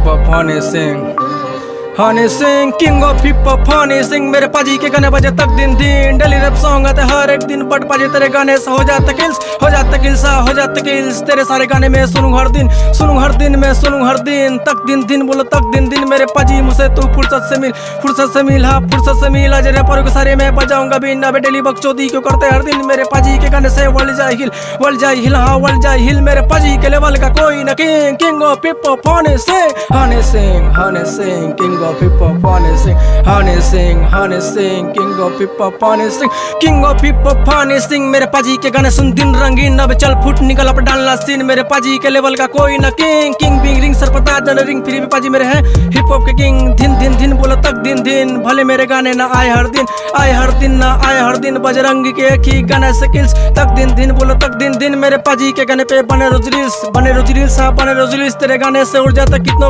hop Honey Singh king of hip hop Honey Singh. मेरे पाजी के गाने बजे तक दिन दिन, डेली रैप सॉन्ग आते हर एक दिन, बट पाजी तेरे गाने से हो जाते किल्स, हो जाते किल्स। तेरे सारे गाने में सुनूं हर दिन मैं सुनूं हर दिन, तक दिन बोलो तक दिन। मेरे पाजी मुझसे तू फुर्सत से मिल हाँ फुर्सत से मिल। आज रैपरों के सारे मैं बजाऊंगा बिन, अबे डेली बकचोदी क्यों करते हर दिन। मेरे पाजी के गाने से वर्ल्ड जाए हिल हाँ वर्ल्ड जाए हिल। मेरे पाजी के लेवल का कोई ना king of hip hop Honey Singh king of hip hop Honey Singh king of hip hop Honey Singh. मेरे पाजी के गाने सुन दिन रंगीन, अब चल फुट निकल अब डालना सीन। मेरे पाजी के लेवल का कोई ना किंग बिंग रिंग सर पता जन रिंग, फिर भी पाजी मेरे हैं हिप हॉप के किंग। दिन बोलो तक दिन भले मेरे गाने ना आए हर दिन बजरंगी के एक ही गाने से किल्स, तक दिन बोलो तक दिन। मेरे पाजी के गाने पे बने रोज रील्स हाँ बने रोज रील्स। तेरे गाने से उड़ जाता कितनों